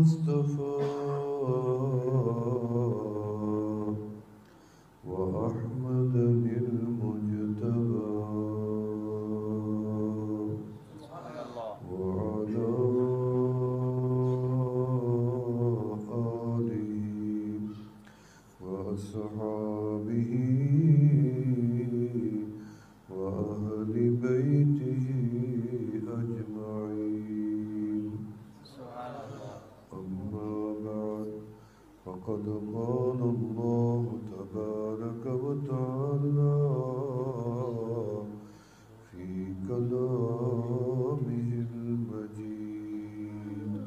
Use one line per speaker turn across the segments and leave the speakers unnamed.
المصطفى وأحمد المجتبى وعلى آله وأصحابه وأهل بيته أجمعين. أما بعد فقد قال الله تبارك وتعالى في كلامه المجيد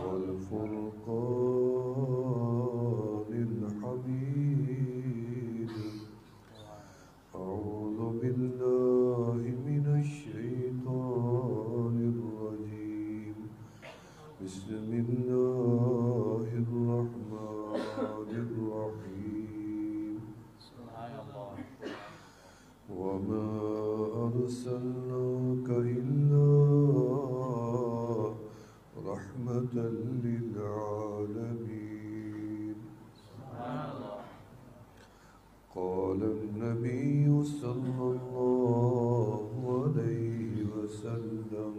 والفرقان الحميد. أعوذ بالله من الشيطان الرجيم. بسم الله الرحمن الرحيم. وما أرسلناك إلا رحمة للعالمين. قال النبي صلى الله عليه وسلم: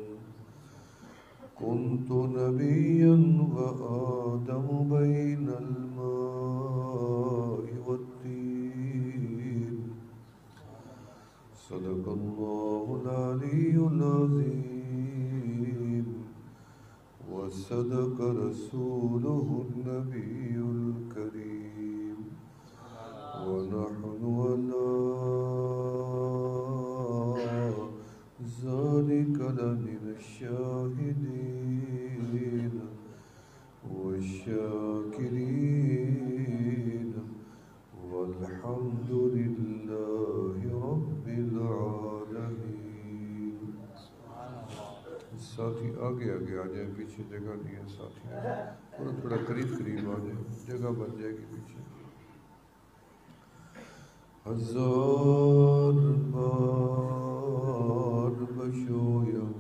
كنت نبيا وآدم بين الماء والطين. صدق الله العلي العظيم وصدق رسوله النبي الكريم. ونحن على ذلك لمن الشاهدين والشاكرين والحمد لله رب العالمين. ساتھی آگے آگے آ جائیں، پیچھے جگہ نہیں ہے ساتھی، تھوڑا قریب قریب آ جائیں، جگہ بن جائے گی پیچھے. ہزار بار بشویم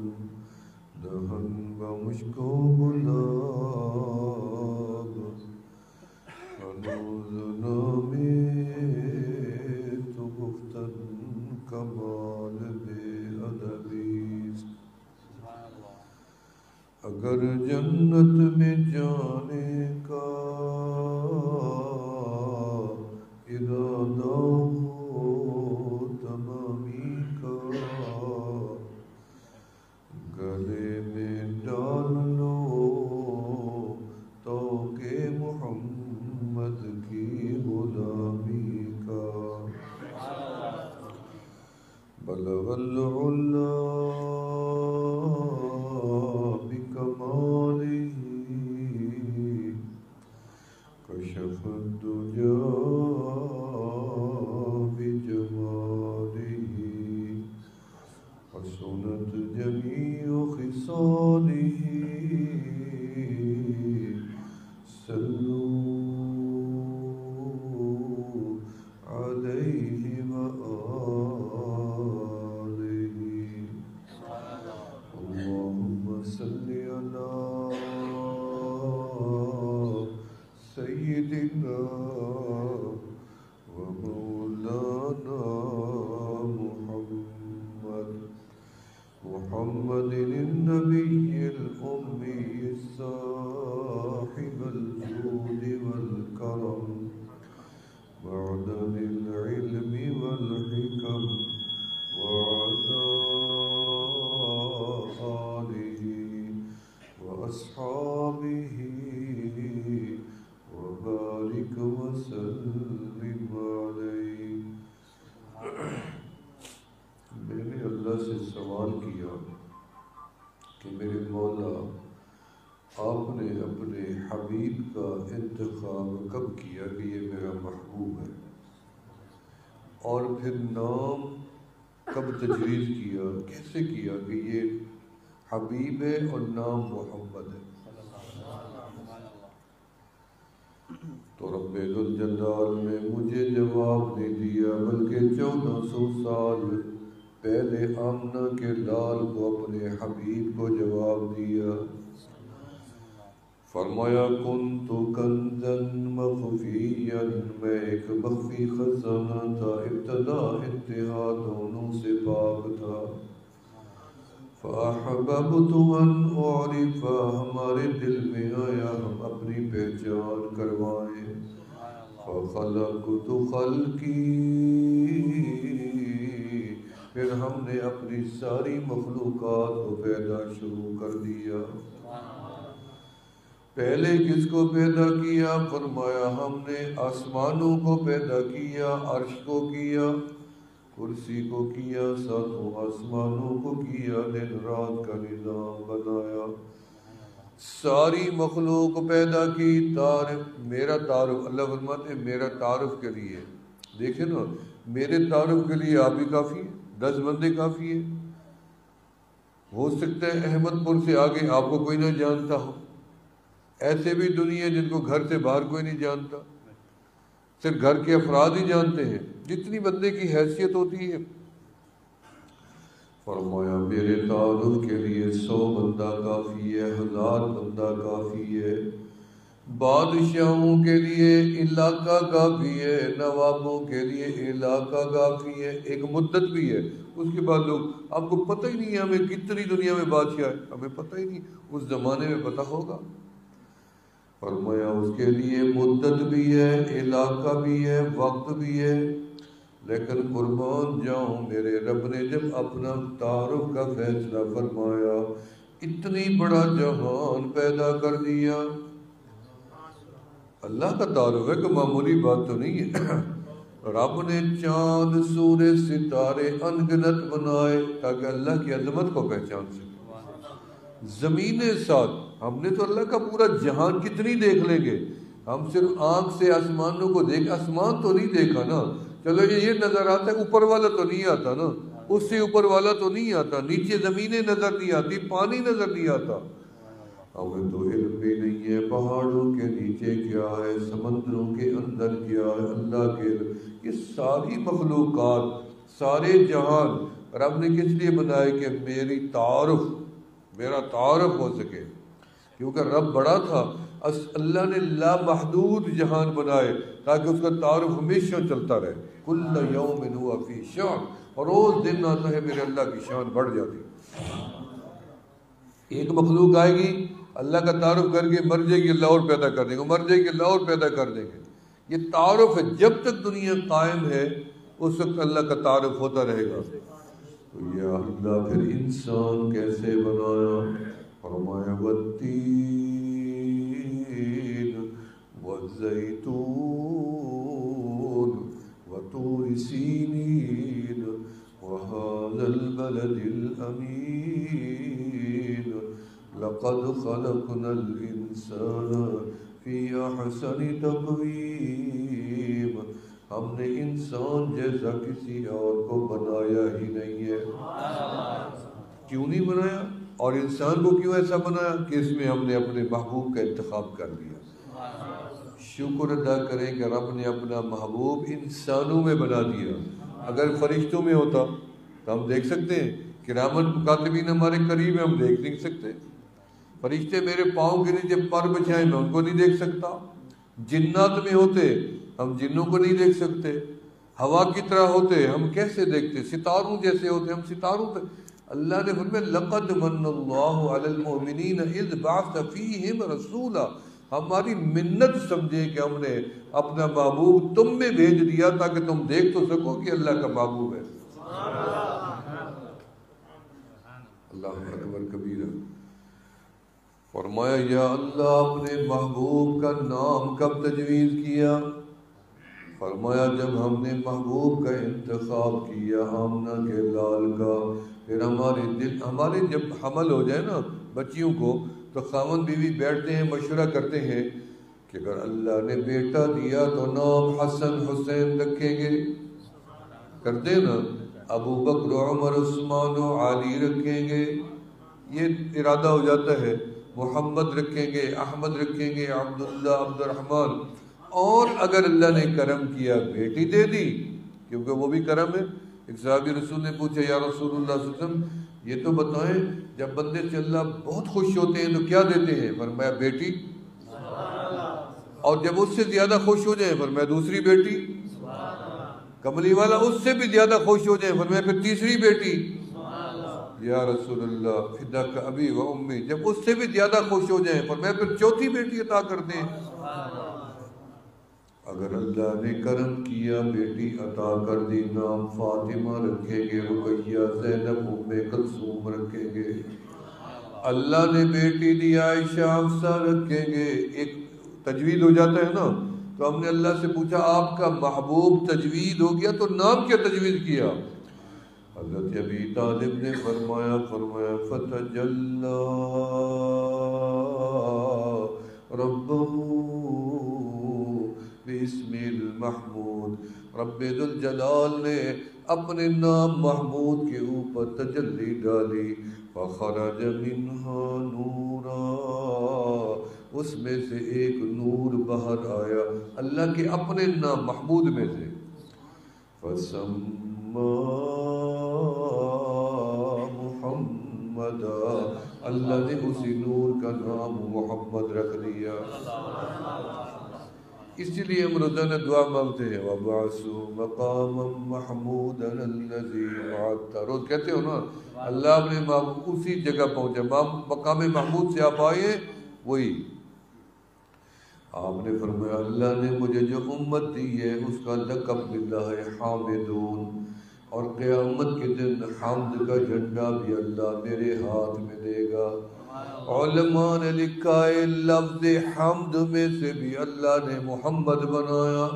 دہن بمشک و گلاب، ہنوز نامے تو گفتن کمال بے ادبی. اگر جنت میں جانے کا ارادہ ہو تمامی کا، گلے میں ڈال لو تو کہ محمد کی غلامی کا. بلغ العلا بکمالہ کشف الدجا بجمالہ، حسنت جمیع خصالہ. صلوا علیہ وآلہ. اللہم صل علی سیدنا ومولانا محمد النبی الأمی صاحب الجود والکرم معدن العلم والحکم، وعلى آلہ وأصحابہ وبارک وسلم علیہ. میں نے اللہ سے سوال کیا کہ میرے مولا، آپ نے اپنے حبیب کا انتخاب کب کیا کہ یہ میرا محبوب ہے، اور پھر نام کب تجویز کیا، کیسے کیا کہ یہ حبیب ہے اور نام محمد ہے؟ تو رب ذوالجلال نے مجھے جواب نہیں دیا، بلکہ 1400 سال پہلے آمنہ کے لال کو اپنے حبیب کو جواب دیا. فرمایا کنت کنزن مخفیا، میں ایک مخفی خزانہ تھا، ابتدا انتہا دونوں سے پاک تھا۔ فأحببت أن أعرف، ہمارے دل میں آیا ہم اپنی پہچان کروائیں۔ فخلقت خلقی، پھر ہم نے اپنی ساری مخلوقات کو پیدا شروع کر دیا۔ پہلے کس کو پیدا کیا؟ فرمایا ہم نے آسمانوں کو پیدا کیا، عرش کو کیا، کرسی کو کیا، ساتوں آسمانوں کو کیا، دن رات کا نظام بنایا، ساری مخلوق پیدا کی۔ میرا تعارف، اللہ فرماتے ہیں میرا تعارف کے لیے، دیکھیں نا، میرے تعارف کے لیے آپ ہی کافی ہیں، 10 بندے کافی ہیں۔ ہو سکتا ہے احمد پور سے آگے آپ کو کوئی نہ جانتا ہو، ایسے بھی دنیا جن کو گھر سے باہر کوئی نہیں جانتا، صرف گھر کے افراد ہی جانتے ہیں، جتنی بندے کی حیثیت ہوتی ہے۔ فرمایا میرے تعارف کے لیے 100 بندہ کافی ہے، 1000 بندہ کافی ہے، بادشاہوں کے لیے علاقہ کافی ہے، نوابوں کے لیے علاقہ کافی ہے، ایک مدت بھی ہے، اس کے بعد لوگ آپ کو پتہ ہی نہیں ہے ہمیں کتنی دنیا میں بادشاہ ہے، ہمیں پتہ ہی نہیں، اس زمانے میں پتہ ہوگا۔ فرمایا اس کے لیے مدت بھی ہے، علاقہ بھی ہے، وقت بھی ہے، لیکن قربان جاؤں میرے رب نے جب اپنا تعارف کا فیصلہ فرمایا، اتنی بڑا جہان پیدا کر دیا۔ اللہ کا تعارف ہے کہ معمولی بات تو نہیں ہے۔ رب نے چاند سورج ستارے انگنت بنائے تاکہ اللہ کی عظمت کو پہچان سکے۔ زمینیں ساتھ، ہم نے تو اللہ کا پورا جہان کتنی دیکھ لیں گے، ہم صرف آنکھ سے آسمانوں کو آسمان تو نہیں دیکھا نا، چلو یہ نظر آتا ہے، اوپر والا تو نہیں آتا نا، اس سے اوپر والا تو نہیں آتا، نیچے زمینیں نظر نہیں آتی، پانی نظر نہیں آتا، ہمیں تو علم بھی نہیں ہے پہاڑوں کے نیچے کیا ہے، سمندروں کے اندر کیا ہے، اللہ کے علم۔ یہ ساری مخلوقات، سارے جہان رب نے کس لیے بنائے کہ میرا تعارف ہو سکے، کیونکہ رب بڑا تھا، اللہ نے لامحدود جہان بنائے تاکہ اس کا تعارف ہمیشہ چلتا رہے۔ کل یوم ہوا فی شان، اور روز دن آتا ہے میرے اللہ کی شان بڑھ جاتی۔ ایک مخلوق آئے گی، اللہ کا تعارف کر کے مر جائے گی، اللہ اور پیدا کر دیں گے، مر جائے گی، اللہ اور پیدا کر دیں گے۔ یہ تعارف ہے، جب تک دنیا قائم ہے اس وقت اللہ کا تعارف ہوتا رہے گا۔ تو یا اللہ پھر انسان کیسے بنایا؟ فرمایا والتین والزیتون وطور سینین وهذا البلد الأمين لقد خلقنا الإنسان في أحسن تقويم، ہم نے انسان جیسا کسی اور کو بنایا ہی نہیں ہے۔ کیوں نہیں بنایا؟ اور انسان کو کیوں ایسا بنایا کہ اس میں ہم نے اپنے محبوب کا انتخاب کر لیا۔ شکر ادا کریں کہ رب نے اپنا محبوب انسانوں میں بنا دیا۔ اگر فرشتوں میں ہوتا تو ہم دیکھ سکتے ہیں، کرامن کاتبین ہمارے قریب ہیں، ہم دیکھ نہیں سکتے۔ فرشتے میرے پاؤں کے نیچے پر بچھائیں، میں ان کو نہیں دیکھ سکتا۔ جنات میں ہوتے ہم جنوں کو نہیں دیکھ سکتے، ہوا کی طرح ہوتے ہم کیسے دیکھتے، ستاروں جیسے ہوتے ہم ستاروں پہ۔ اللہ نے فرمایا لقد من اللہ علی المؤمنین اذ بعث فیہم رسولا، ہماری منت سمجھے کہ ہم نے اپنا محبوب تم میں بھیج دیا تاکہ تم دیکھ تو سکو کہ اللہ کا محبوب ہے۔ اللہ اکبر کبیرہ۔ فرمایا یا اللہ اپنے محبوب کا نام کب تجویز کیا؟ فرمایا جب ہم نے محبوب کا انتخاب کیا، آمنہ کے لال کا، پھر ہمارے جب حمل ہو جائے نا بچیوں کو تو خاوند بیوی بیٹھتے ہیں، مشورہ کرتے ہیں کہ اگر اللہ نے بیٹا دیا تو نام حسن حسین رکھیں گے، کرتے نا، ابو بکر عمر عثمان و علی رکھیں گے، یہ ارادہ ہو جاتا ہے، محمد رکھیں گے، احمد رکھیں گے، عبداللہ، عبد الرحمن۔ اور اگر اللہ نے کرم کیا بیٹی دے دی، کیونکہ وہ بھی کرم ہے۔ ایک صحابی رسول نے پوچھا یا رسول اللہ صلی اللہ علیہ وسلم یہ تو بتائیں جب بندے سے اللہ بہت خوش ہوتے ہیں تو کیا دیتے ہیں؟ فرمایا بیٹی۔ اور جب اس سے زیادہ خوش ہو جائیں فرمایا دوسری بیٹی، کملی والا اس سے بھی زیادہ خوش ہو جائیں فرمایا پھر تیسری بیٹی، یا رسول اللہ فداک ابی و امی، جب اس سے بھی زیادہ خوش ہو جائیں فرمایا پھر چوتھی بیٹی عطا کر دیں۔ اگر اللہ نے کرم کیا بیٹی عطا کر دی، نام فاطمہ رکھیں گے، رقیہ، زینب، ام کلثوم رکھیں گے۔ اللہ نے بیٹی دی عائشہ حفصہ رکھیں گے۔ ایک تجوید ہو جاتا ہے نا، تو ہم نے اللہ سے پوچھا آپ کا محبوب تجوید ہو گیا تو نام کیا تجوید کیا؟ حضرت ابی طالب نے فرمایا فتجلی ربہ باسم المحمود، رب ذوالجلال نے اپنے نام محمود کے اوپر تجلی ڈالی، فخرج منہا نورا، اس میں سے ایک نور باہر آیا اللہ کے اپنے نام محمود میں سے، فسما محمد، اللہ نے اسی نور کا نام محمد رکھ دیا۔ اسی لیے ہم روزانہ دعا مانگتے ہیں وَبَعْثُوا مَقَامًا مَحْمُودًا الَّذِي وَعَدتَّ، روز کہتے ہو نا اللہ اپنے اسی جگہ پہنچا، مقام محمود سے آپ آئے وہی۔ آپ نے فرمایا اللہ نے مجھے جو امت دی ہے اس کا لقب ملا ہے حامدون، اور قیامت کے دن حمد کا جھنڈا بھی اللہ میرے ہاتھ میں دے گا۔ علماء نے لکھا ہے لفظ حمد میں سے بھی اللہ نے محمد بنایا۔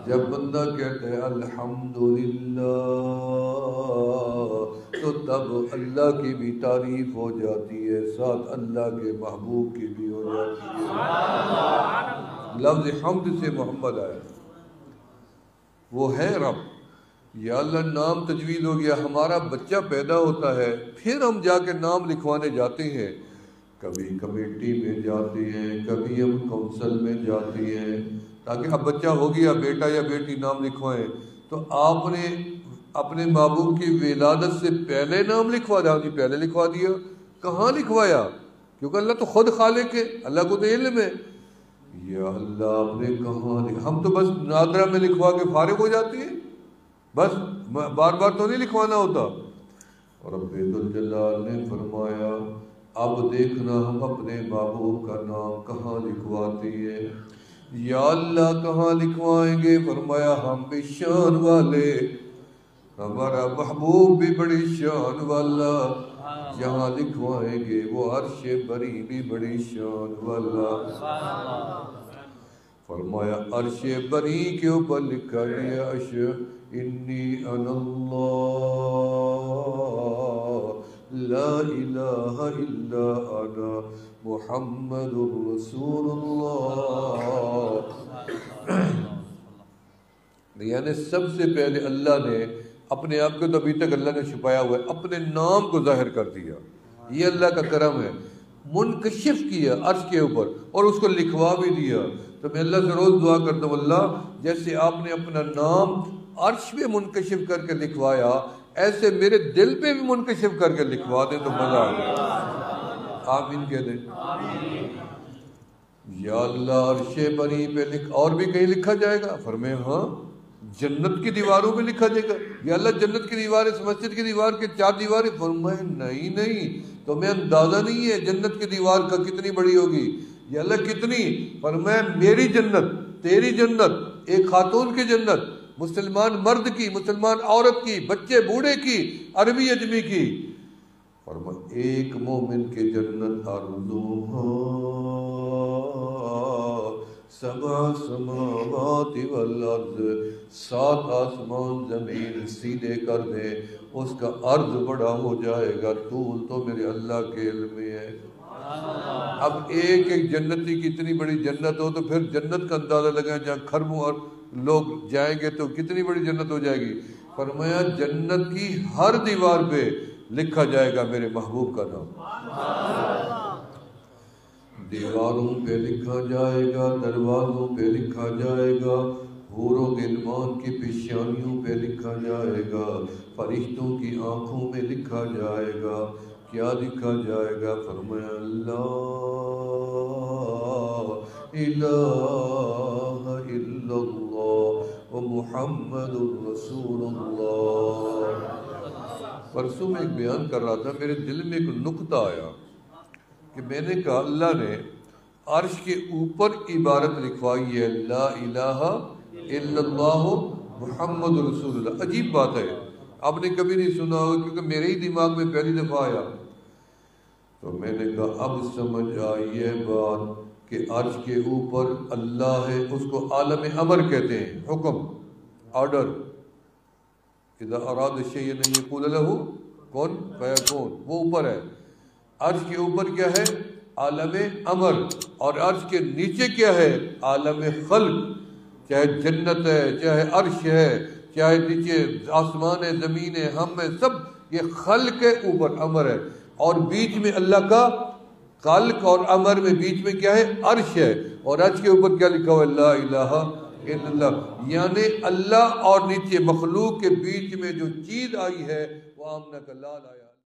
جب بندہ کہتا ہے الحمدللہ تو تب اللہ کی بھی تعریف ہو جاتی ہے، ساتھ اللہ کے محبوب کی بھی ہو جاتی ہے۔ لفظ حمد سے محمد آیا، وہ ہے رب۔ یا اللہ نام تجوید ہو گیا، ہمارا بچہ پیدا ہوتا ہے پھر ہم جا کے نام لکھوانے جاتے ہیں، کبھی کمیٹی میں جاتے ہیں، کبھی ہم کونسل میں جاتے ہیں تاکہ اب بچہ ہو گیا بیٹا یا بیٹی نام لکھوائیں، تو آپ نے اپنے محبوب کی ولادت سے پہلے نام لکھوا دیا، جی پہلے لکھوا دیا، کہاں لکھوایا؟ کیونکہ اللہ تو خود خالق ہے، اللہ کو تو علم ہے۔ یا اللہ آپ نے کہاں ہم تو بس نادرہ میں لکھوا کے فارغ ہو جاتے ہیں، بس بار بار تو نہیں لکھوانا ہوتا۔ اور رب ذوالجلال نے فرمایا اب دیکھنا ہم اپنے محبوب کا نام کہاں لکھواتے ہیں۔ یا اللہ کہاں لکھوائیں گے؟ فرمایا ہم بھی شان والے، ہمارا محبوب بھی بڑی شان والا، جہاں لکھوائیں گے وہ عرش بری بھی بڑی شان والا۔ فرمایا عرش بری کے اوپر لکھا گیا انی انا اللہ لا الہ الا انا محمد رسول اللہ۔ یعنی سب سے پہلے اللہ نے اپنے آپ کو تو ابھی تک اللہ نے چھپایا ہوا ہے، اپنے نام کو ظاہر کر دیا، یہ اللہ کا کرم ہے، منکشف کیا عرش کے اوپر اور اس کو لکھوا بھی دیا۔ تو میں اللہ سے روز دعا کرتا ہوں اللہ جیسے آپ نے اپنا نام عرش پہ منکشف کر کے لکھوایا ایسے میرے دل پہ بھی منکشف کر کے لکھوا دیں تو مزہ آ جائے۔ آمین کہہ دیں۔ یا اللہ عرش بری پہ لکھ، اور بھی کہیں لکھا جائے گا؟ فرمائے ہاں جنت کی دیواروں پہ لکھا جائے گا۔ یا اللہ جنت کی دیوار اس مسجد کی دیوار کے 4 دیواریں؟ فرمائے نہیں تمہیں اندازہ نہیں ہے جنت کی دیوار کا کتنی بڑی ہوگی۔ یا اللہ کتنی؟ فرمائے میری جنت، تیری جنت، ایک خاتون کی جنت، مسلمان مرد کی، مسلمان عورت کی، بچے بوڑھے کی، عربی اجمی کی۔ فرمایا ایک مومن کی جنت عرضها 7 سماوات والارض، 7 آسمان زمین سیدھے کر دے اس کا عرض بڑا ہو جائے گا، طول تو میرے اللہ کے علم میں ہے۔ اب ایک جنتی کی اتنی بڑی جنت ہو تو پھر جنت کا اندازہ لگائیں جہاں کھربوں اور لوگ جائیں گے تو کتنی بڑی جنت ہو جائے گی۔ فرمایا جنت کی ہر دیوار پہ لکھا جائے گا میرے محبوب کا نام، دیواروں پہ لکھا جائے گا، دروازوں پہ لکھا جائے گا، حور و غلمان کی پیشانیوں پہ لکھا جائے گا، فرشتوں کی آنکھوں میں لکھا جائے گا۔ کیا لکھا جائے گا؟ فرمایا اللہ الہ الا اللہ محمد رسول اللہ۔ پرسوں میں ایک بیان کر رہا تھا، میرے دل میں ایک نقطہ آیا کہ میں نے کہا اللہ نے عرش کے اوپر عبارت لکھوائی ہے لا الہ الا اللہ محمد رسول اللہ۔ عجیب بات ہے، آپ نے کبھی نہیں سنا ہوگا کیونکہ میرے ہی دماغ میں پہلی دفعہ آیا۔ تو میں نے کہا اب سمجھ آئی ہے بات کہ عرش کے اوپر اللہ ہے، اس کو عالم امر کہتے ہیں، حکم، آرڈر۔ اذا اراد شیئا ان یقول له کن فیکون، وہ اوپر ہے۔ عرش کے اوپر کیا ہے؟ عالم امر، اور عرش کے نیچے کیا ہے؟ عالم خلق، چاہے جنت ہے، چاہے عرش ہے، چاہے نیچے آسمان ہے، زمین ہے، ہم ہے، سب یہ خلق ہے، اوپر امر ہے، اور بیچ میں اللہ کا خلق اور امر میں بیچ میں کیا ہے؟ عرش ہے، اور عرش کے اوپر کیا لکھا ہوا ہے؟ لا الہ الا اللہ، یعنی اللہ اور نیچے مخلوق کے بیچ میں جو چیز آئی ہے وہ آمنہ کا لال آیا۔